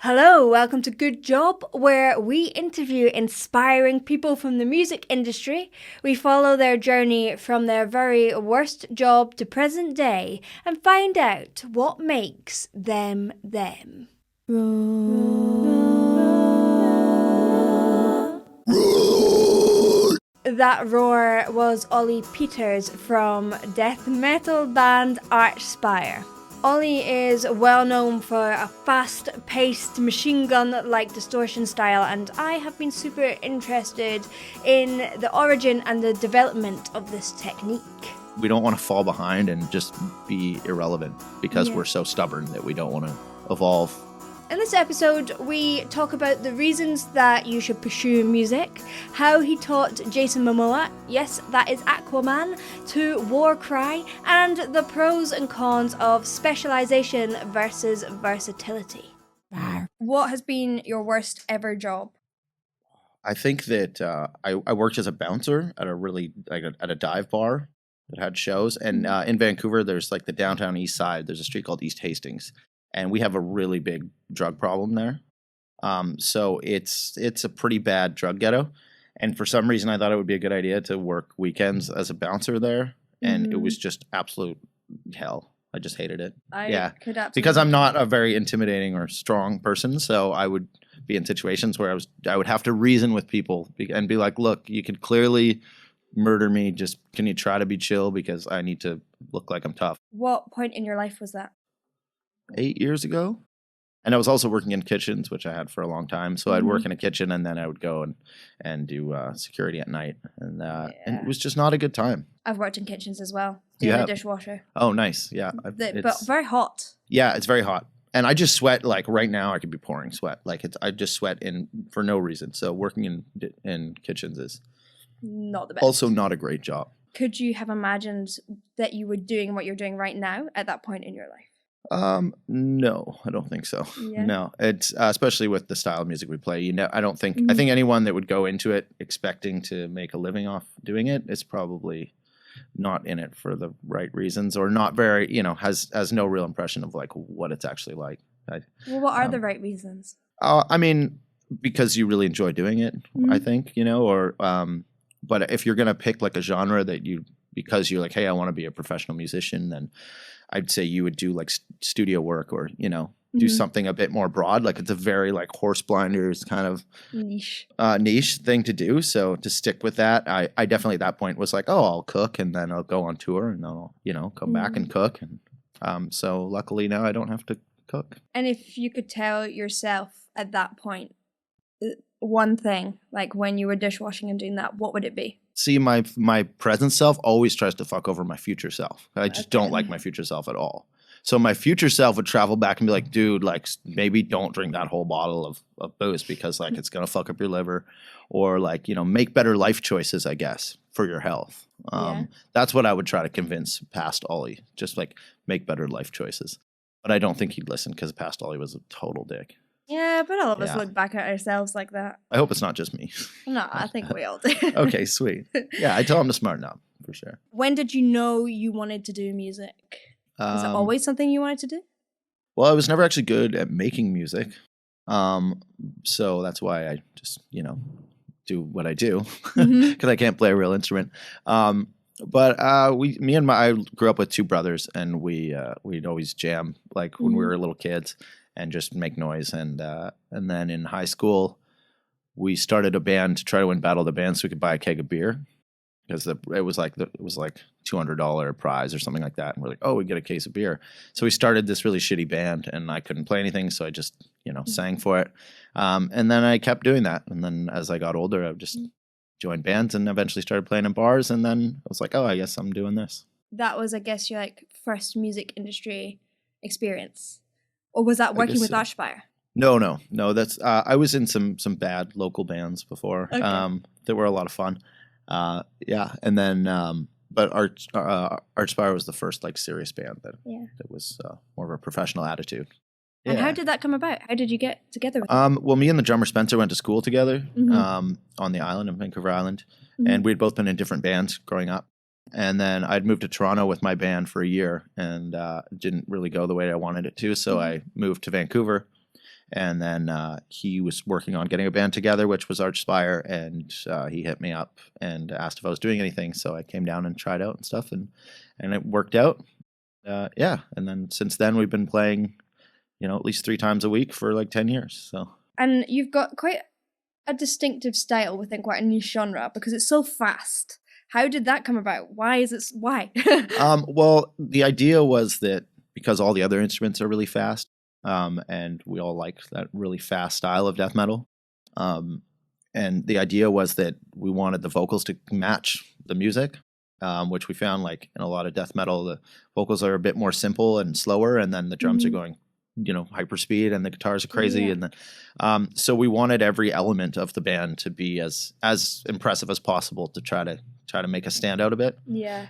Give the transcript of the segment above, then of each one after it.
Hello, welcome to Good Job, where we interview inspiring people from the music industry. We follow their journey from their very worst job to present day and find out what makes them them. That roar was Oli Peters from death metal band Archspire. Oli is well known for a fast-paced machine gun-like distortion style, and I have been super interested in the origin and the development of this technique. We don't want to fall behind and just be irrelevant because we're so stubborn that we don't want to evolve. In this episode, we talk about the reasons that you should pursue music, how he taught Jason Momoa, yes, that is Aquaman, to war cry, and the pros and cons of specialization versus versatility. What has been your worst ever job? I think that I worked as a bouncer at a dive bar that had shows, and in Vancouver, there's like the downtown east side. There's a street called East Hastings. And we have a really big drug problem there. So it's a pretty bad drug ghetto. And for some reason, I thought it would be a good idea to work weekends as a bouncer there. And it was just absolute hell. I just hated it. Because I'm not a very intimidating or strong person. So I would be in situations where I would have to reason with people and be like, look, you could clearly murder me. Just can you try to be chill because I need to look like I'm tough. What point in your life was that? 8 years ago. And I was also working in kitchens, which I had for a long time. So I'd work in a kitchen and then I would go and do security at night. And it was just not a good time. I've worked in kitchens as well, doing the dishwasher. Oh, nice. Yeah. But very hot. Yeah, it's very hot. And I just sweat, like right now I could be pouring sweat. Like I just sweat for no reason. So working in kitchens is not the best. Also not a great job. Could you have imagined that you were doing what you're doing right now at that point in your life? No, I don't think so. Yeah. No, it's especially with the style of music we play. I don't think. I think anyone that would go into it expecting to make a living off doing it is probably not in it for the right reasons, or not very. Has no real impression of like what it's actually like. Well, what are the right reasons? I mean, because you really enjoy doing it. I think but if you're gonna pick like a genre that because you're like, hey, I want to be a professional musician, then I'd say you would do like studio work or, do something a bit more broad. Like it's a very like horse blinders kind of niche thing to do. So to stick with that, I definitely at that point was like, oh, I'll cook and then I'll go on tour and I'll, come back and cook. And so luckily now I don't have to cook. And if you could tell yourself at that point one thing, like when you were dishwashing and doing that, what would it be? See, my present self always tries to fuck over my future self. I just don't like my future self at all. So my future self would travel back and be like, dude, like maybe don't drink that whole bottle of booze because like it's going to fuck up your liver, or like, make better life choices, I guess, for your health. That's what I would try to convince past Oli, just like make better life choices. But I don't think he'd listen because past Oli was a total dick. Yeah, but all of us look back at ourselves like that. I hope it's not just me. No, I think we all do. Okay, sweet. Yeah, I tell him to smarten up, for sure. When did you know you wanted to do music? Was it always something you wanted to do? Well, I was never actually good at making music. So that's why I just, do what I do. Because I can't play a real instrument. But I grew up with two brothers, and we'd always jam like when we were little kids and just make noise. And then in high school, we started a band to try to win Battle of the Bands so we could buy a keg of beer, because it was like $200 prize or something like that. And we're like, oh, we get a case of beer. So we started this really shitty band, and I couldn't play anything, so I just sang for it. And then I kept doing that. And then as I got older, I just joined bands and eventually started playing in bars. And then I was like, oh, I guess I'm doing this. That was, I guess, your like first music industry experience. Or was that working with Archspire? No. That's I was in some bad local bands before. Okay. That were a lot of fun. And then but Archspire was the first like serious band that was more of a professional attitude. And how did that come about? How did you get together with them? Well, me and the drummer Spencer went to school together on the island, on Vancouver Island, and we'd both been in different bands growing up. And then I'd moved to Toronto with my band for a year, and it didn't really go the way I wanted it to. So I moved to Vancouver And then he was working on getting a band together, which was Archspire, and he hit me up and asked if I was doing anything. So I came down and tried out and stuff, and it worked out. Yeah, and then since then we've been playing, at least 3 times a week for like 10 years. So. And you've got quite a distinctive style within quite a niche genre because it's so fast. How did that come about? Why? Well, the idea was that because all the other instruments are really fast, and we all like that really fast style of death metal. And the idea was that we wanted the vocals to match the music, which we found like in a lot of death metal, the vocals are a bit more simple and slower, and then the drums are going, hyper speed, and the guitars are crazy. And then, so we wanted every element of the band to be as impressive as possible to try to make us stand out a bit. Yeah.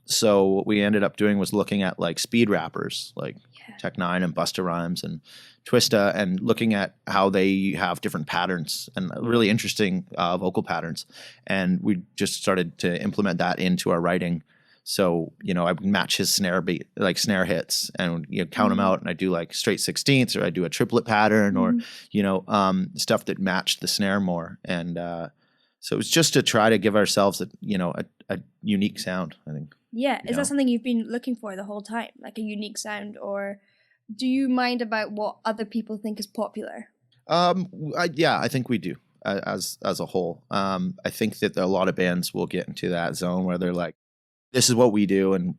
So what we ended up doing was looking at like speed rappers like Tech Nine and Busta Rhymes and Twista, and looking at how they have different patterns and really interesting vocal patterns. And we just started to implement that into our writing. So, I would match his snare beat, like snare hits, and count them out. And I do like straight 16ths, or I do a triplet pattern, or stuff that matched the snare more. And so it was just to try to give ourselves a unique sound, I think. Yeah. Is that something you've been looking for the whole time, like a unique sound, or do you mind about what other people think is popular? I think we do as a whole. I think that a lot of bands will get into that zone where they're like, this is what we do, and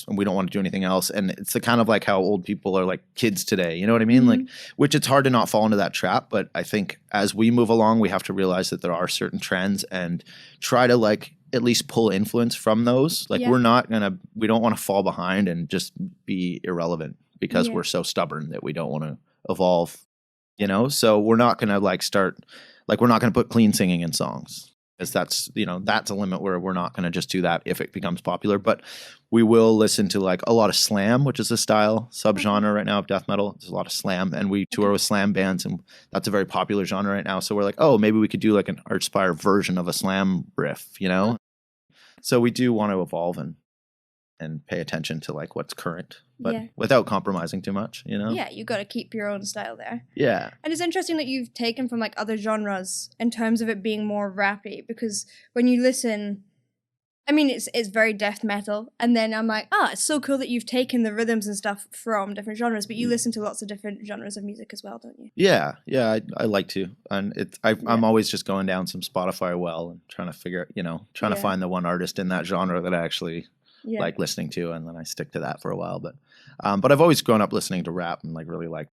we don't want to do anything else. And it's the kind of like how old people are like kids today. You know what I mean? Mm-hmm. Like, which it's hard to not fall into that trap. But I think as we move along, we have to realize that there are certain trends and try to like at least pull influence from those. Like we don't want to fall behind and just be irrelevant because we're so stubborn that we don't want to evolve, So we're not going to we're not going to put clean singing in songs. Because that's a limit where we're not going to just do that if it becomes popular. But we will listen to like a lot of slam, which is a style subgenre right now of death metal. There's a lot of slam, and we tour with slam bands, and that's a very popular genre right now. So we're like, oh, maybe we could do like an Archspire version of a slam riff, So we do want to evolve and pay attention to like what's current, but without compromising too much, Yeah, you got to keep your own style there. Yeah. And it's interesting that you've taken from like other genres in terms of it being more rappy, because when you listen, I mean, it's very death metal, and then I'm like, it's so cool that you've taken the rhythms and stuff from different genres, but you listen to lots of different genres of music as well, don't you? Yeah, I like to, and I'm always just going down some Spotify well and trying to figure, trying to find the one artist in that genre that I actually like listening to, and then I stick to that for a while. But I've always grown up listening to rap and like really like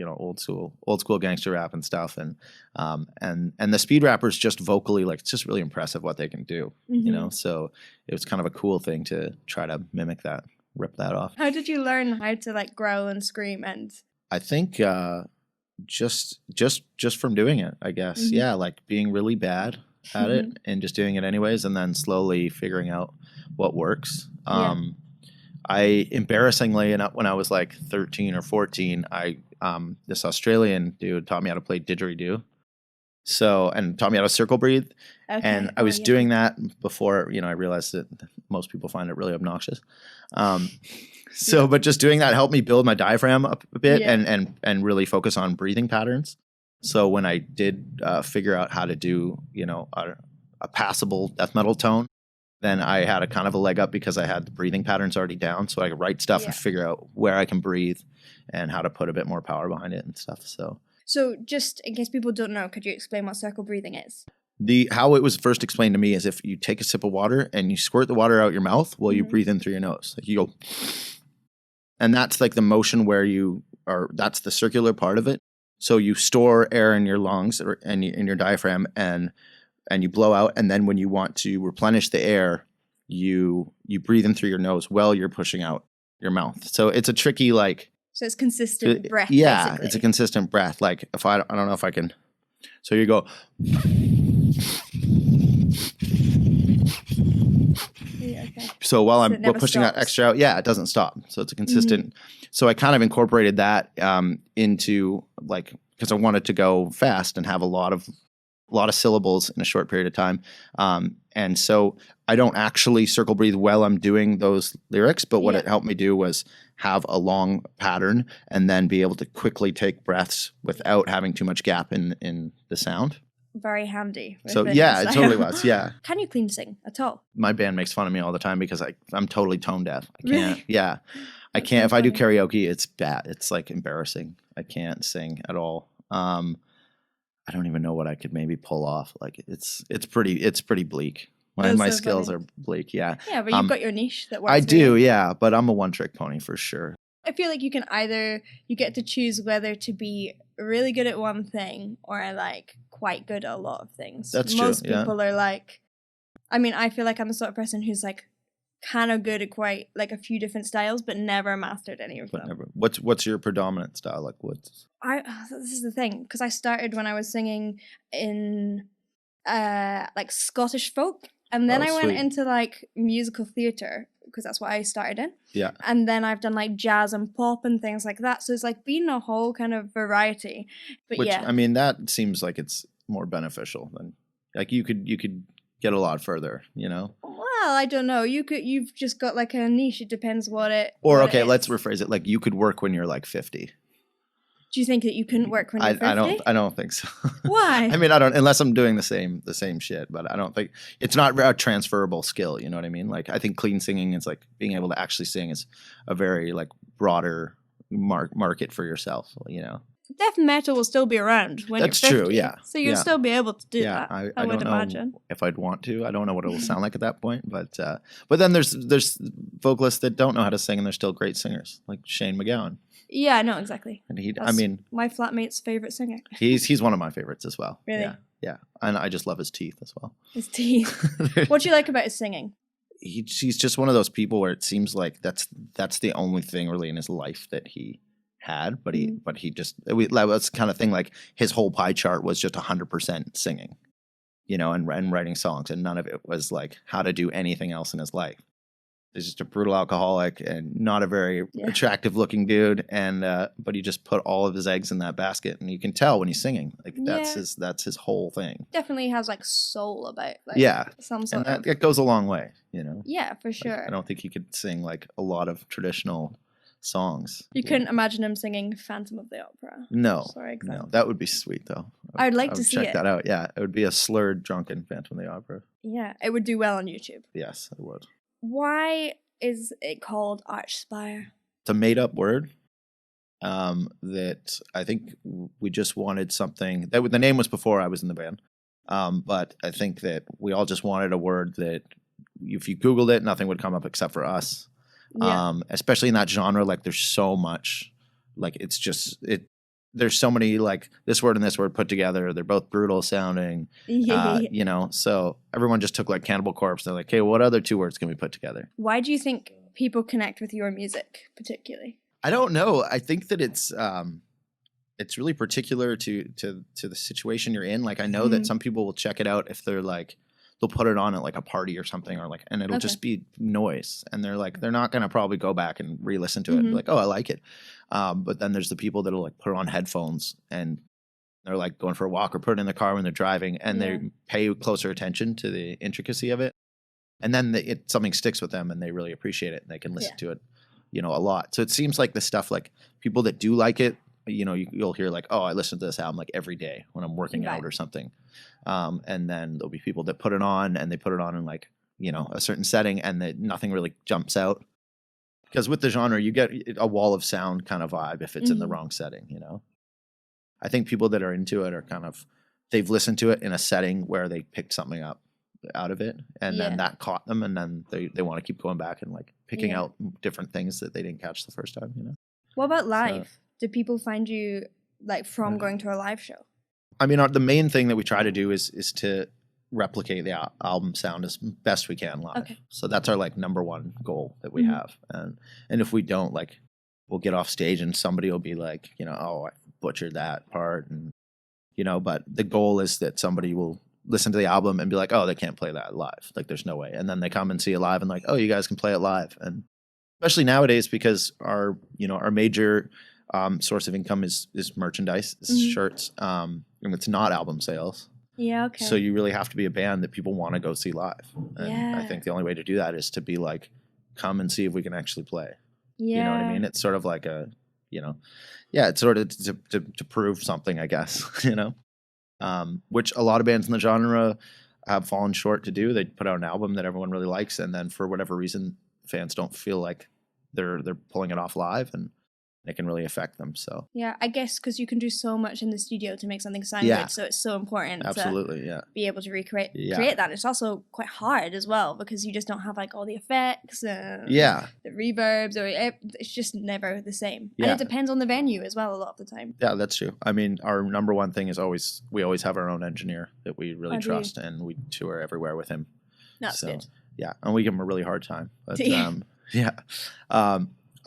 old school gangster rap and stuff, and the speed rappers just vocally, like, it's just really impressive what they can do, so it was kind of a cool thing to try to mimic that, rip that off. How did you learn how to like growl and scream? And I think just from doing it, I guess. Like being really bad at it and just doing it anyways, and then slowly figuring out what works. I embarrassingly, when I was like 13 or 14, this Australian dude taught me how to play didgeridoo. And taught me how to circle breathe. Okay. And I was doing that before, I realized that most people find it really obnoxious. But just doing that helped me build my diaphragm up a bit and really focus on breathing patterns. So when I did figure out how to do, a passable death metal tone, then I had a kind of a leg up because I had the breathing patterns already down, so I could write stuff and figure out where I can breathe and how to put a bit more power behind it and stuff. So just in case people don't know, could you explain what circle breathing is? How it was first explained to me is if you take a sip of water and you squirt the water out your mouth while you breathe in through your nose. Like you go, and that's like the motion where that's the circular part of it. So you store air in your lungs and in your diaphragm, and you blow out, and then when you want to replenish the air, you breathe in through your nose while you're pushing out your mouth. So it's a tricky So it's consistent breath. Yeah, basically. It's a consistent breath. Like if I don't know if I can. So you go. Okay. So while I'm pushing stops. that extra out, it doesn't stop. So it's a consistent. So I kind of incorporated that into because I wanted to go fast and have a lot of syllables in a short period of time. And so I don't actually circle breathe while I'm doing those lyrics, but what it helped me do was have a long pattern and then be able to quickly take breaths without having too much gap in the sound. Very handy. So yeah, it totally was. Yeah. Can you clean sing at all? My band makes fun of me all the time because I'm totally tone deaf. I can't. Really? Yeah, I That's can't. so If I do funny. karaoke, it's bad. It's like embarrassing. I can't sing at all. I don't even know what I could maybe pull off. Like it's pretty bleak. That's My so skills funny. are bleak. Yeah. Yeah, but you've got your niche that works. I for do. you. Yeah, but I'm a one-trick pony for sure. I feel like you can either you get to choose whether to be really good at one thing or like quite good at a lot of things. That's true, Most yeah. people are like, I mean, I feel like I'm the sort of person who's like kind of good at quite like a few different styles, but never mastered any of them. Whatever. What's your predominant style? Like what's? This is the thing because I started when I was singing in like Scottish folk, and then Oh, I went sweet. into like musical theatre because that's what I started in. Yeah. And then I've done like jazz and pop and things like that. So it's like been a whole kind of variety. But Which yeah, I mean, that seems like it's more beneficial than like you could get a lot further. You know. well, I don't know. You've just got like a niche. It depends what it. Or what okay, it let's is. rephrase it. Like you could work when you're like 50. Do you think that you couldn't work when you're 50? I don't think so. Why? I mean, I don't unless I'm doing the same shit, but I don't think it's not a transferable skill, you know what I mean? Like I think clean singing is like being able to actually sing is a very like broader market for yourself, you know. Death metal will still be around when That's you're 50. true, yeah. So you'll Yeah. still be able to do Yeah, that. I would don't know imagine. if I'd want to. I don't know what it will sound like at that point, but then there's vocalists that don't know how to sing and they're still great singers, like Shane McGowan. Yeah, I know exactly. And I That's mean, my flatmate's favorite singer. he's one of my favorites as well. Really? Yeah. And I just love his teeth as well. His teeth. What do you like about his singing? He's just one of those people where it seems like that's the only thing really in his life that he had, but he just that was the kind of thing like his whole pie chart was just 100% singing, you know, and writing songs, and none of it was like how to do anything else in his life. He's just a brutal alcoholic and not a very attractive looking dude, and but he just put all of his eggs in that basket, and you can tell when he's singing, like that's his whole thing. Definitely has like soul about like some sort and of. that goes a long way, you know. Yeah, for Like, sure. I don't think he could sing like a lot of traditional songs. You couldn't imagine him singing Phantom of the Opera. No, For example. no, that would be sweet though. I would like to would see check it. that out. Yeah, it would be a slurred, drunken Phantom of the Opera. Yeah, it would do well on YouTube. Yes, it would. Why is it called Archspire? It's a made-up word that I think we just wanted something. That the name was before I was in the band, but I think that we all just wanted a word that if you Googled it, nothing would come up except for us. Yeah. Especially in that genre, like there's so much, like it's just there's so many like this word and this word put together. They're both brutal sounding, you know. So everyone just took like Cannibal Corpse. They're like, hey, what other two words can we put together? Why do you think people connect with your music particularly? I don't know. I think that it's really particular to the situation you're in. Like I know that some people will check it out if they're like they'll put it on at like a party or something, or like, and it'll just be noise, and they're not gonna probably go back and re-listen to it and be like, oh, I like it. But then there's the people that'll like put on headphones and they're like going for a walk or put it in the car when they're driving, and they pay closer attention to the intricacy of it, and then something sticks with them and they really appreciate it and they can listen to it, you know, a lot. So it seems like the stuff like people that do like it, you know, you'll hear like, oh, I listen to this album like every day when I'm working out or something. And then there'll be people that put it on and they put it on in like, you know, a certain setting and that nothing really jumps out. Because with the genre, you get a wall of sound kind of vibe if it's in the wrong setting, you know. I think people that are into it are kind of, they've listened to it in a setting where they picked something up out of it and then that caught them, and then they want to keep going back and like picking out different things that they didn't catch the first time, you know. What about live? Do people find you like from going to a live show? I mean, the main thing that we try to do is to replicate the album sound as best we can live. Okay. So that's our like number one goal that we have. And if we don't, like, we'll get off stage and somebody will be like, you know, oh, I butchered that part, and you know. But the goal is that somebody will listen to the album and be like, oh, they can't play that live. Like, there's no way. And then they come and see it live and like, oh, you guys can play it live. And especially nowadays, because our major source of income is merchandise, shirts, and it's not album sales. Yeah, okay. So you really have to be a band that people want to go see live. And I think the only way to do that is to be like, come and see if we can actually play. Yeah. You know what I mean? It's sort of like a, it's sort of to prove something, I guess, which a lot of bands in the genre have fallen short to do. They put out an album that everyone really likes, and then for whatever reason, fans don't feel like they're pulling it off live, and it can really affect them. So yeah, I guess because you can do so much in the studio to make something sound Yeah. good, so it's so important absolutely, to yeah. be able to create Yeah. that. It's also quite hard as well because you just don't have like all the effects and Yeah. the reverbs, or it's just never the same. Yeah. And it depends on the venue as well a lot of the time. Yeah, that's true. I mean, our number one thing is we always have our own engineer that we really Oh, do you? trust, and we tour everywhere with him. That's So, good. Yeah, and we give him a really hard time. But Yeah.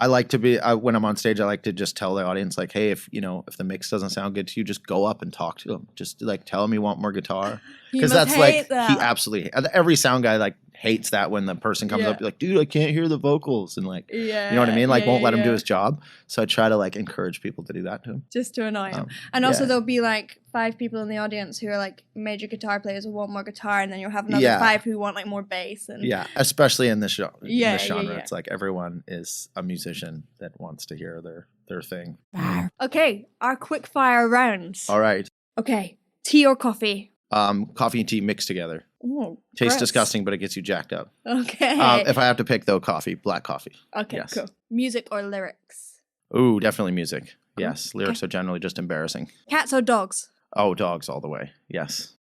I like to be when I'm on stage. I like to just tell the audience, like, hey, if the mix doesn't sound good to you, just go up and talk to him. Just like tell him you want more guitar, because that's like that. he absolutely. Every sound guy like hates that when the person comes up, like, dude, I can't hear the vocals, and like, you know what I mean, like won't let him do his job. So I try to like encourage people to do that to him, just to annoy him. And also there'll be like 5 people in the audience who are like major guitar players who want more guitar, and then you'll have another 5 who want like more bass. And especially in this genre. Yeah. It's like everyone is a musician that wants to hear their thing. Okay, our quick fire rounds. All right. Okay, tea or coffee? Coffee and tea mixed together. Ooh, Tastes gross. disgusting, but it gets you jacked up. Okay. If I have to pick though, coffee, black coffee. Okay, yes. cool. Music or lyrics? Ooh, definitely music. Cool. Yes, lyrics are generally just embarrassing. Cats or dogs? Oh, dogs all the way. Yes.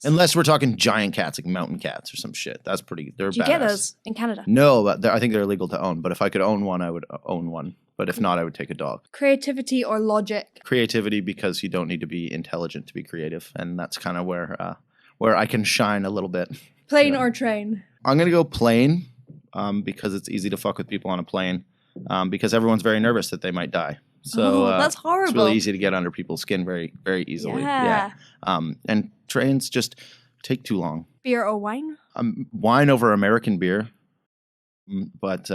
Unless we're talking giant cats, like mountain cats or some shit. They're Do you badass. get those in Canada? No, but I think they're illegal to own. But if I could own one, I would own one. But if not, I would take a dog. Creativity or logic? Creativity, because you don't need to be intelligent to be creative, and that's kind of where I can shine a little bit. Plane or train? I'm gonna go plane, because it's easy to fuck with people on a plane, because everyone's very nervous that they might die. So that's horrible. It's really easy to get under people's skin very, very easily. Yeah. And trains just take too long. Beer or wine? Wine over American beer, but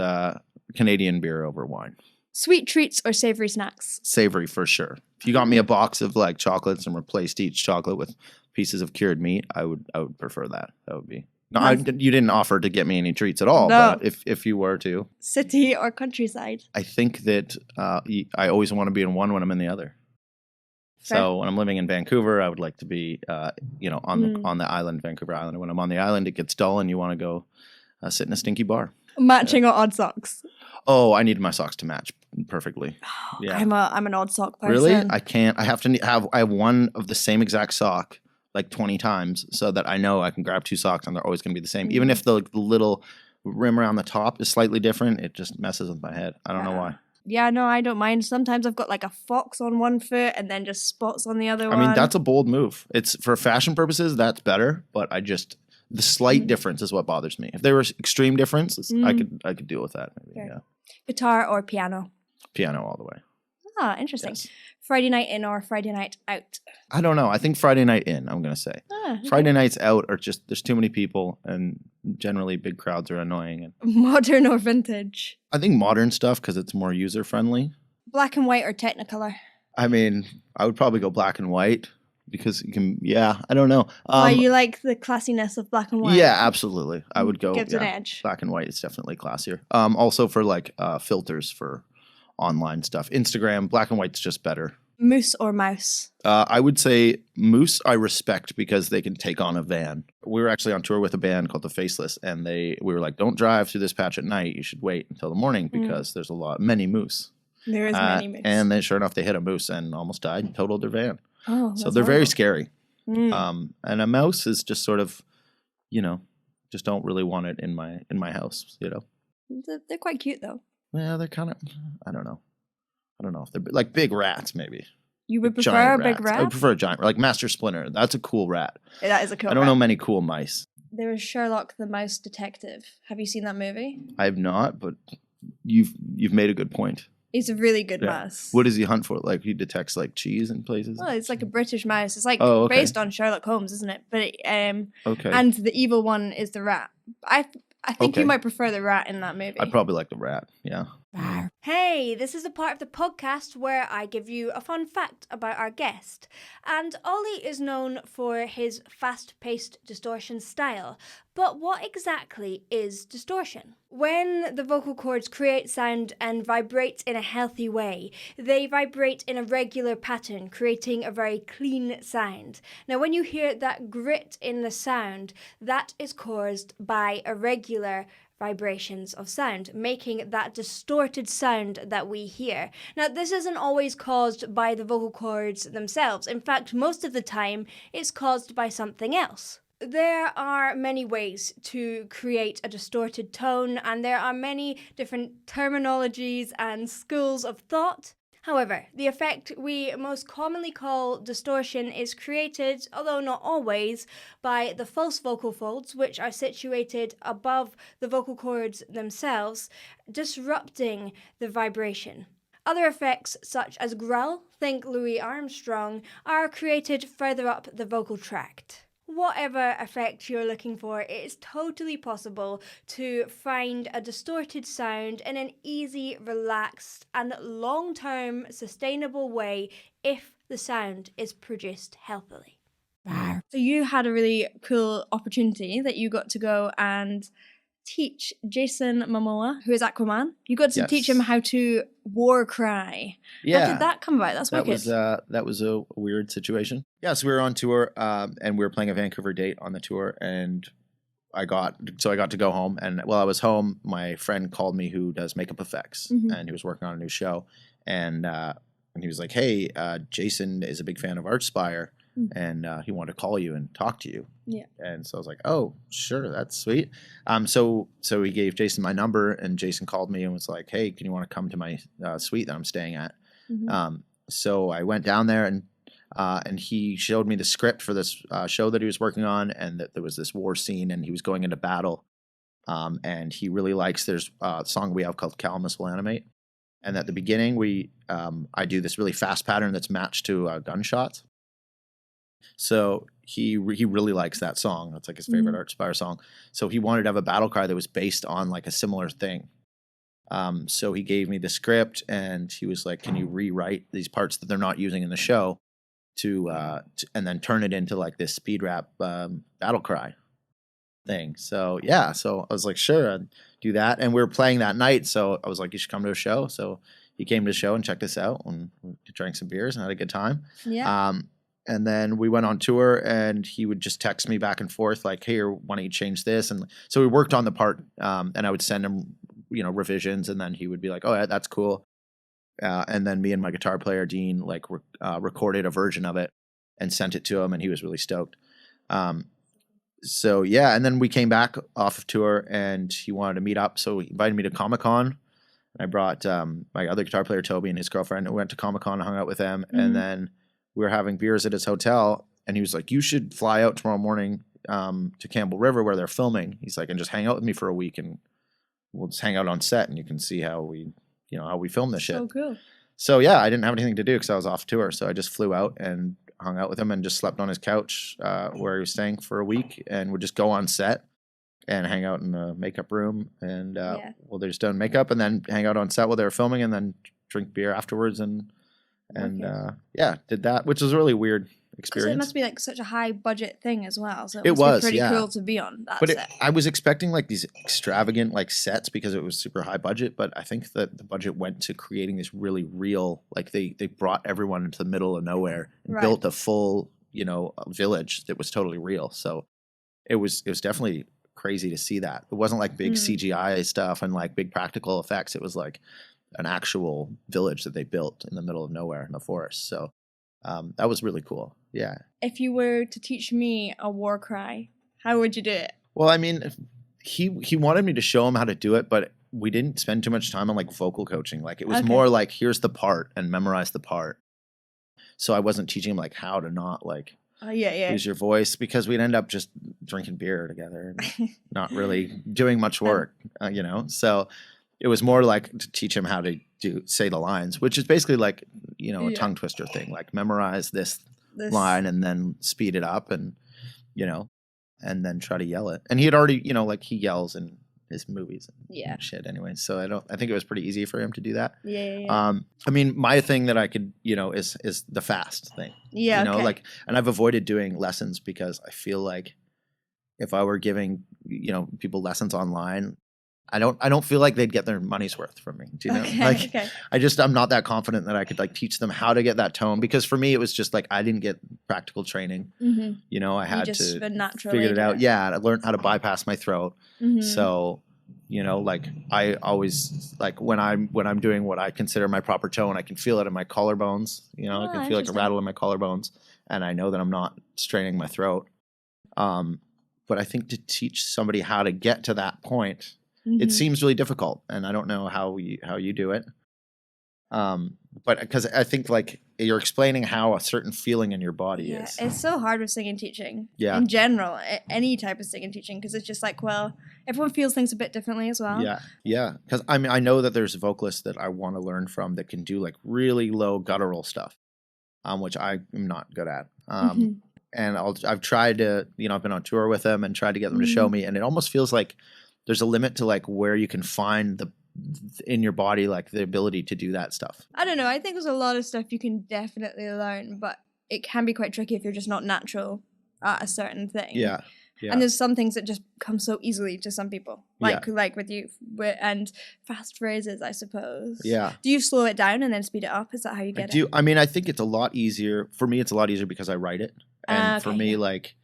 Canadian beer over wine. Sweet treats or savory snacks? Savory for sure. If you got me a box of like chocolates and replaced each chocolate with pieces of cured meat, I would prefer that. That would be. No, you didn't offer to get me any treats at all. No. But if you were to. City or countryside? I think that I always want to be in one when I'm in the other. Fair. So when I'm living in Vancouver, I would like to be, on the island, Vancouver Island. And when I'm on the island, it gets dull and you want to go sit in a stinky bar. Matching or odd socks? Oh, I need my socks to match perfectly. Yeah. I'm an odd sock person. Really? I can't. I have to I have one of the same exact sock like 20 times so that I know I can grab 2 socks and they're always going to be the same. Even if the little rim around the top is slightly different, it just messes with my head. I don't know why. Yeah, no, I don't mind. Sometimes I've got like a fox on one foot and then just spots on the other one. I mean, that's a bold move. It's for fashion purposes, that's better, but the slight difference is what bothers me. If there was extreme difference, I could deal with that. Maybe. Fair. Yeah. Guitar or piano? Piano all the way. Ah, interesting. Yes. Friday night in or Friday night out? I don't know. I think Friday night in, I'm going to say. Friday nights out are just, there's too many people and generally big crowds are annoying. And Modern or vintage? I think modern stuff because it's more user friendly. Black and white or Technicolor? I mean, I would probably go black and white because you can, I don't know. You like the classiness of black and white? Yeah, absolutely. I would go Gives an edge. Black and white is definitely classier. Also for like filters for online stuff. Instagram, black and white's just better. Moose or mouse? I would say moose I respect because they can take on a van. We were actually on tour with a band called The Faceless, and we were like, don't drive through this patch at night. You should wait until the morning because there's many moose. There is many moose. And then sure enough, they hit a moose and almost died and totaled their van. Oh, so they're very scary. Mm. And a mouse is just sort of, just don't really want it in my house, They're quite cute though. Yeah, they're kind of, I don't know if they're like big rats, maybe. You would prefer a big rat? I would prefer a giant, like Master Splinter. That's a cool rat. That is a cool rat. I don't know many cool mice. There was Sherlock the Mouse Detective. Have you seen that movie? I have not, but you've made a good point. He's a really good mouse. What does he hunt for? Like he detects like cheese in places? Well, it's like a British mouse. It's like okay. based on Sherlock Holmes, isn't it? But okay. And the evil one is the rat. I think Okay. you might prefer the rat in that movie. I probably like the rat. Yeah. Hey, this is a part of the podcast where I give you a fun fact about our guest. And Oli is known for his fast-paced distortion style. But what exactly is distortion? When the vocal cords create sound and vibrate in a healthy way, they vibrate in a regular pattern, creating a very clean sound. Now, when you hear that grit in the sound, that is caused by irregular vibrations of sound, making that distorted sound that we hear. Now, this isn't always caused by the vocal cords themselves. In fact, most of the time, it's caused by something else. There are many ways to create a distorted tone, and there are many different terminologies and schools of thought. However, the effect we most commonly call distortion is created, although not always, by the false vocal folds, which are situated above the vocal cords themselves, disrupting the vibration. Other effects, such as growl, think Louis Armstrong, are created further up the vocal tract. Whatever effect you're looking for, it is totally possible to find a distorted sound in an easy, relaxed, and long-term sustainable way if the sound is produced healthily. So you had a really cool opportunity that you got to go and teach Jason Momoa, who is Aquaman. You got to teach him how to war cry. Yeah. How did that come about? That's wicked. That was a weird situation. Yeah, so we were on tour, and we were playing a Vancouver date on the tour, and I got to go home. And while I was home, my friend called me who does makeup effects, and he was working on a new show, and he was like, "Hey, Jason is a big fan of Archspire, and he wanted to call you and talk to you." Yeah. And so I was like, "Oh, sure, that's sweet." So he gave Jason my number, and Jason called me and was like, "Hey, can you want to come to my suite that I'm staying at?" So I went down there, and he showed me the script for this show that he was working on, and that there was this war scene, and he was going into battle. And he really likes, there's a song we have called Calamus Will Animate. And at the beginning, I do this really fast pattern that's matched to gunshots. So he really likes that song. That's like his favorite Archspire song. So he wanted to have a battle cry that was based on like a similar thing. So he gave me the script, and he was like, "Can you rewrite these parts that they're not using in the show to and then turn it into like this speed rap battle cry thing?" So yeah, so I was like, "Sure, I'd do that." And we were playing that night, so I was like, "You should come to a show." So he came to the show and checked us out, and we drank some beers and had a good time. Yeah. And then we went on tour, and he would just text me back and forth like, "Hey, why don't you change this?" And so we worked on the part, and I would send him, revisions, and then he would be like, "Oh, yeah, that's cool." And then me and my guitar player Dean recorded a version of it and sent it to him, and he was really stoked. So yeah, and then we came back off of tour, and he wanted to meet up, so he invited me to Comic-Con. And I brought my other guitar player Toby and his girlfriend, and we went to Comic-Con and hung out with them, and then we were having beers at his hotel, and he was like, "You should fly out tomorrow morning to Campbell River where they're filming." He's like, "And just hang out with me for a week, and we'll just hang out on set, and you can see how we film this shit." So cool. So yeah, I didn't have anything to do because I was off tour, so I just flew out and hung out with him and just slept on his couch where he was staying for a week, and would just go on set and hang out in the makeup room, and well, they're just doing makeup, and then hang out on set while they were filming, and then drink beer afterwards, and did that, which was a really weird experience. It must be like such a high budget thing as well. So it must was be pretty cool to be on that set. I was expecting like these extravagant like sets because it was super high budget, but I think that the budget went to creating this really real, like they brought everyone into the middle of nowhere and built a full, village that was totally real. So it was definitely crazy to see that. It wasn't like big CGI stuff and like big practical effects. It was like an actual village that they built in the middle of nowhere in the forest. So that was really cool. Yeah. If you were to teach me a war cry, how would you do it? Well, I mean, he wanted me to show him how to do it, but we didn't spend too much time on like vocal coaching. Like it was more like, here's the part and memorize the part. So I wasn't teaching him like how to not like use your voice, because we'd end up just drinking beer together and not really doing much work, So it was more like to teach him how to say the lines, which is basically like, a tongue twister thing, like memorize this line and then speed it up and, and then try to yell it. And he had already, like he yells in his movies Yeah. and shit anyway. So I think it was pretty easy for him to do that. Yeah. I mean, my thing that I could, is the fast thing. Yeah. Okay. And I've avoided doing lessons because I feel like if I were giving, people lessons online, I don't feel like they'd get their money's worth from me. Do you know? Okay. I'm not that confident that I could like teach them how to get that tone, because for me it was just like I didn't get practical training. Mm-hmm. I had to figure it out. Yeah, I learned how to bypass my throat. Mm-hmm. So, like I always like when I'm doing what I consider my proper tone, I can feel it in my collarbones. I can feel like a rattle in my collarbones, and I know that I'm not straining my throat. But I think to teach somebody how to get to that point, it seems really difficult, and I don't know how you do it. But because I think like you're explaining how a certain feeling in your body is. It's so hard with singing teaching. Yeah. In general, any type of singing teaching, because it's just like, well, everyone feels things a bit differently as well. Yeah. Yeah. Because I mean, I know that there's vocalists that I want to learn from that can do like really low guttural stuff, which I am not good at. And I've tried to, I've been on tour with them and tried to get them to show me, and it almost feels like there's a limit to like where you can find in your body, like the ability to do that stuff. I don't know. I think there's a lot of stuff you can definitely learn, but it can be quite tricky if you're just not natural at a certain thing. Yeah. Yeah. And there's some things that just come so easily to some people, like with you, and fast phrases, I suppose. Yeah. Do you slow it down and then speed it up? Is that how you get it? I mean, I think it's a lot easier. For me, it's a lot easier because I write it. And for me, like,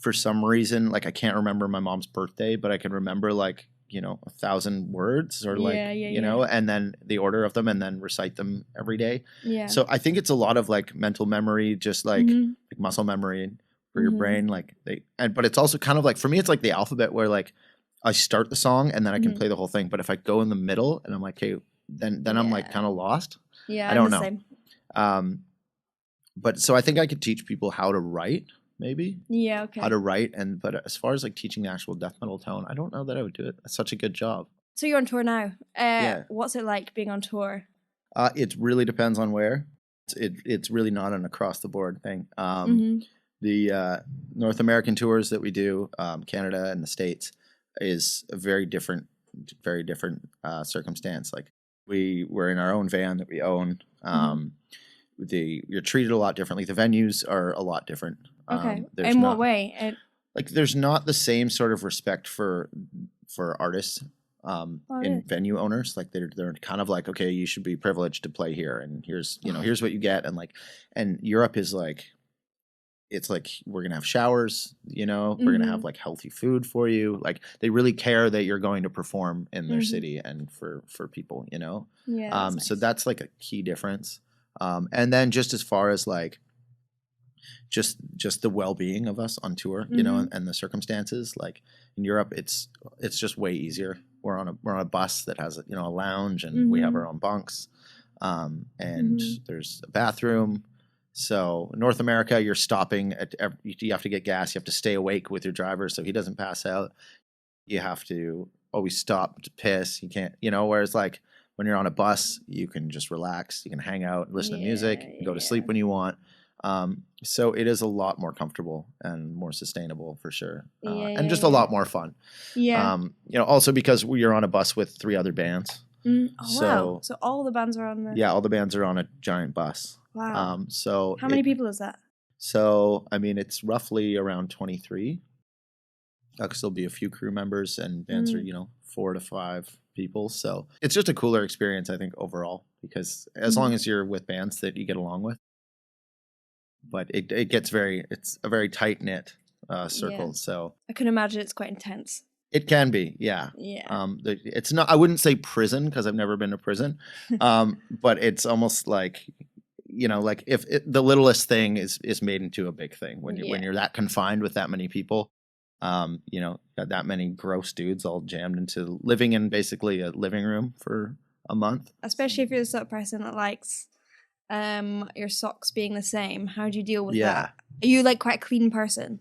for some reason, like I can't remember my mom's birthday, but I can remember like, 1,000 words or like, and then the order of them and then recite them every day. Yeah. So I think it's a lot of like mental memory, just like, like muscle memory for your brain. Like but it's also kind of like, for me, it's like the alphabet where like I start the song and then I can play the whole thing. But if I go in the middle and I'm like, hey, then I'm like kind of lost. Yeah. I don't know. Same. But so I think I could teach people how to write. Maybe. Yeah, okay. How to write, but as far as like teaching the actual death metal tone, I don't know that I would do it. It's such a good job. So you're on tour now. What's it like being on tour? It really depends on where. It's really not an across the board thing. The North American tours that we do, Canada and the States, is a very different circumstance. Like we're in our own van that we own. You're treated a lot differently. The venues are a lot different. Okay. In what way? Like there's not the same sort of respect for artists and venue owners. Like they're kind of like, okay, you should be privileged to play here, and here's what you get, and Europe is like, it's like we're gonna have showers, we're gonna have like healthy food for you. Like they really care that you're going to perform in their city and for people, Yeah. So that's like a key difference. And then just as far as like just the well-being of us on tour, and the circumstances, like in Europe, it's just way easier. We're on a bus that has a lounge, and we have our own bunks, and there's a bathroom. So North America, you're stopping you have to get gas. You have to stay awake with your driver so he doesn't pass out. You have to always stop to piss. You can't, whereas like when you're on a bus, you can just relax. You can hang out, listen to music, go to sleep when you want. So it is a lot more comfortable and more sustainable for sure. And just a lot more fun. Yeah. Also because you're on a bus with 3 other bands. Wow. So all the bands are on the... Yeah, all the bands are on a giant bus. Wow. So how many people is that? So, I mean, it's roughly around 23. Because there'll be a few crew members, and bands are, 4 to 5 people. So it's just a cooler experience, I think, overall, because as long as you're with bands that you get along with. But it's a very tight knit circle. Yeah. So I can imagine it's quite intense. It can be, yeah. Yeah. It's not. I wouldn't say prison because I've never been to prison, but it's almost like, like if the littlest thing is made into a big thing when you're that confined with that many people. Got that many gross dudes all jammed into living in basically a living room for a month. Especially if you're the sort of person that likes your socks being the same. How do you deal with that? Are you like quite a clean person?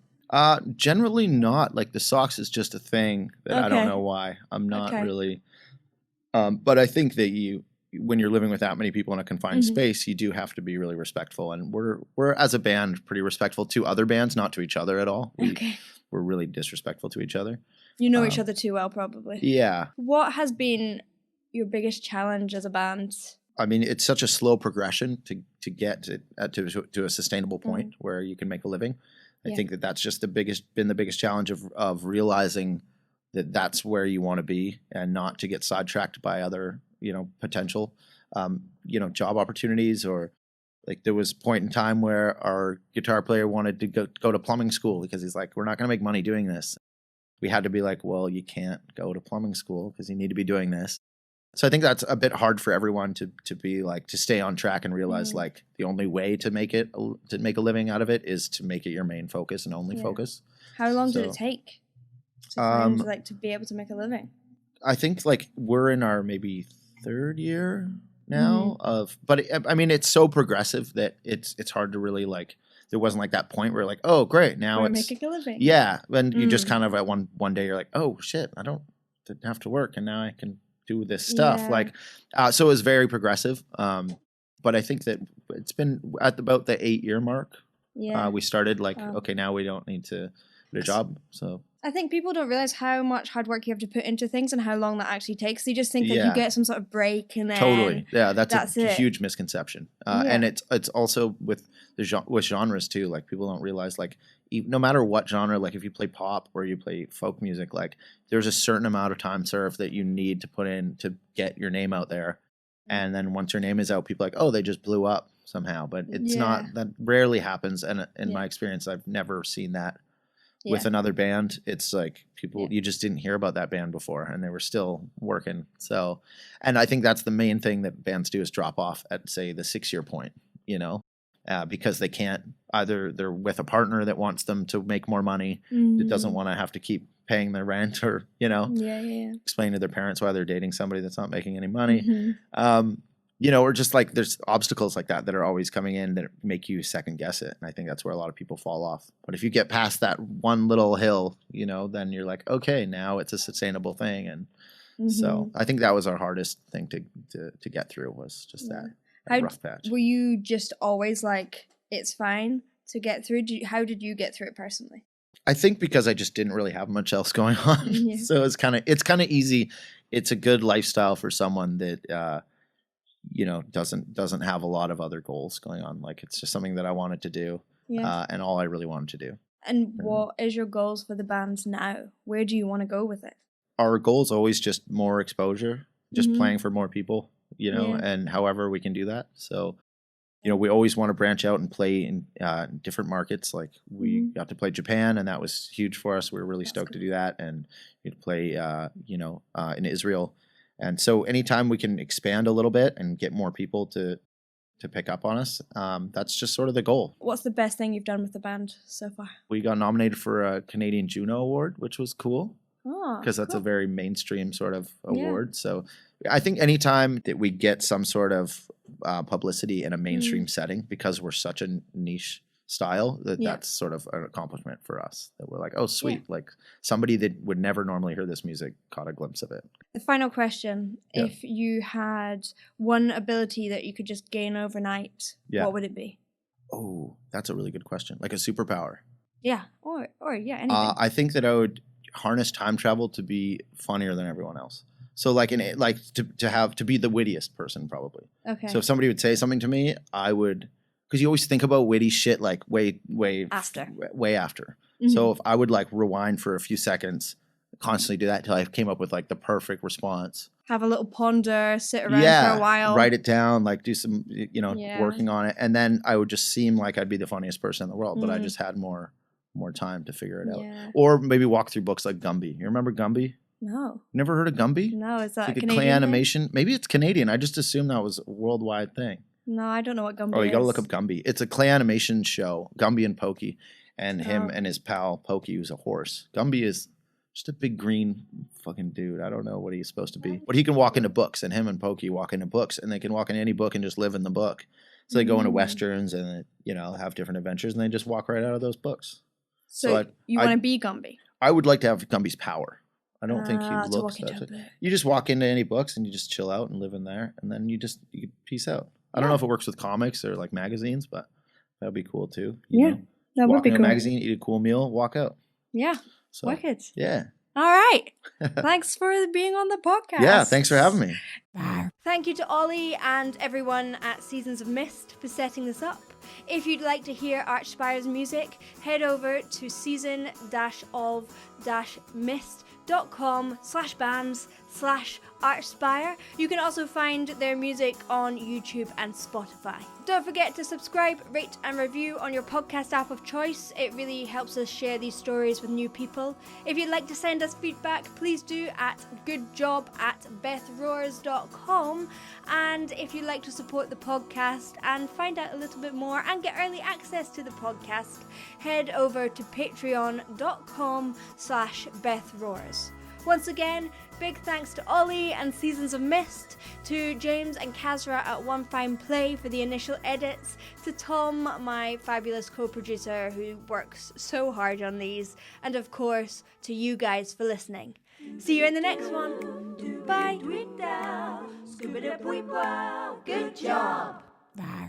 Generally not. Like the socks is just a thing that I don't know why. I'm not really. But I think that when you're living with that many people in a confined space, you do have to be really respectful. And we're as a band pretty respectful to other bands, not to each other at all. We're really disrespectful to each other. You know each other too well, probably. Yeah. What has been your biggest challenge as a band? I mean, it's such a slow progression to get to a sustainable point where you can make a living. I think that's just been the biggest challenge of realizing that that's where you want to be and not to get sidetracked by other, potential, job opportunities. Or like there was a point in time where our guitar player wanted to go to plumbing school because he's like, we're not going to make money doing this. We had to be like, well, you can't go to plumbing school because you need to be doing this. So I think that's a bit hard for everyone to be like, to stay on track and realize like the only way to make a living out of it is to make it your main focus and only focus. How long did it take to be able to make a living? I think like we're in our maybe third year now but it's so progressive that it's hard to really like, there wasn't like that point where like, oh great, now we're it's making a living. Yeah. And you just kind of at one day you're like, oh shit, I didn't have to work and now I can do this stuff. So it was very progressive. But I think that it's been at about the 8-year mark. Yeah. We started like, okay, now we don't need to get a job. So I think people don't realize how much hard work you have to put into things and how long that actually takes. They just think that you get some sort of break and then totally. Yeah, that's a huge misconception. And it's also with genres too. Like people don't realize like no matter what genre, like if you play pop or you play folk music, like there's a certain amount of time served that you need to put in to get your name out there. And then once your name is out, people are like, oh, they just blew up somehow. But it's not, that rarely happens. And in my experience, I've never seen that with another band. It's like people, you just didn't hear about that band before and they were still working. So, and I think that's the main thing that bands do is drop off at say the 6-year point, because they can't, either they're with a partner that wants them to make more money, that doesn't want to have to keep paying their rent or, explain to their parents why they're dating somebody that's not making any money. Or just like there's obstacles like that are always coming in that make you second guess it. And I think that's where a lot of people fall off. But if you get past that one little hill, then you're like, okay, now it's a sustainable thing. And so I think that was our hardest thing to get through, was just that rough patch. Were you just always like, it's fine to get through? How did you get through it personally? I think because I just didn't really have much else going on. So it's kind of easy. It's a good lifestyle for someone that, doesn't have a lot of other goals going on. Like it's just something that I wanted to do and all I really wanted to do. And what is your goals for the band now? Where do you want to go with it? Our goal is always just more exposure, just playing for more people, and however we can do that. So, we always want to branch out and play in different markets. Like we got to play Japan and that was huge for us. We were really stoked to do that. And we'd play, in Israel. And so anytime we can expand a little bit and get more people to pick up on us, that's just sort of the goal. What's the best thing you've done with the band so far? We got nominated for a Canadian Juno Award, which was cool. Because that's a very mainstream sort of award. So I think anytime that we get some sort of publicity in a mainstream setting, because we're such a niche style, that's sort of an accomplishment for us, that we're like, oh sweet, like somebody that would never normally hear this music caught a glimpse of it. The final question, if you had one ability that you could just gain overnight, what would it be? Oh, that's a really good question. Like a superpower. Yeah, or anything. I think that I would harness time travel to be funnier than everyone else. So like to be the wittiest person probably. Okay. So if somebody would say something to me, I would, because you always think about witty shit like way after. So if I would like rewind for a few seconds, constantly do that until I came up with like the perfect response. Have a little ponder, sit around for a while. Write it down, like do some, working on it. And then I would just seem like I'd be the funniest person in the world, but I just had more time to figure it out. Or maybe walk through books like Gumby. You remember Gumby? No. Never heard of Gumby? No, is that like Canadian a clay animation? Thing? Maybe it's Canadian. I just assumed that was a worldwide thing. No, I don't know what Gumby is. Oh, you got to look up Gumby. It's a clay animation show, Gumby and Pokey, and him and his pal Pokey, who's a horse. Gumby is just a big green fucking dude. I don't know what he's supposed to be. But he can walk into books, and him and Pokey walk into books, and they can walk in any book and just live in the book. So they go into westerns and, have different adventures, and they just walk right out of those books. So you want to be Gumby? I would like to have Gumby's power. I don't think he looks that way. You just walk into any books and you just chill out and live in there, and then you peace out. I don't know if it works with comics or like magazines, but that'd be cool too. That would be cool. Walk in a magazine, eat a cool meal, walk out. Yeah. So, wicked. Yeah. All right. Thanks for being on the podcast. Yeah, thanks for having me. Thank you to Oli and everyone at Seasons of Mist for setting this up. If you'd like to hear Archspire's music, head over to season-of-mist.com/bands/Archspire. You can also find their music on YouTube and Spotify. Don't forget to subscribe, rate and review on your podcast app of choice. It really helps us share these stories with new people. If you'd like to send us feedback, please do at goodjob@bethroars.com. And if you'd like to support the podcast and find out a little bit more and get early access to the podcast, head over to patreon.com/BethRoars. Once again, big thanks to Oli and Seasons of Mist, to James and Kazra at One Fine Play for the initial edits, to Tom, my fabulous co-producer who works so hard on these, and of course, to you guys for listening. See you in the next one. Bye. Good job. Bye.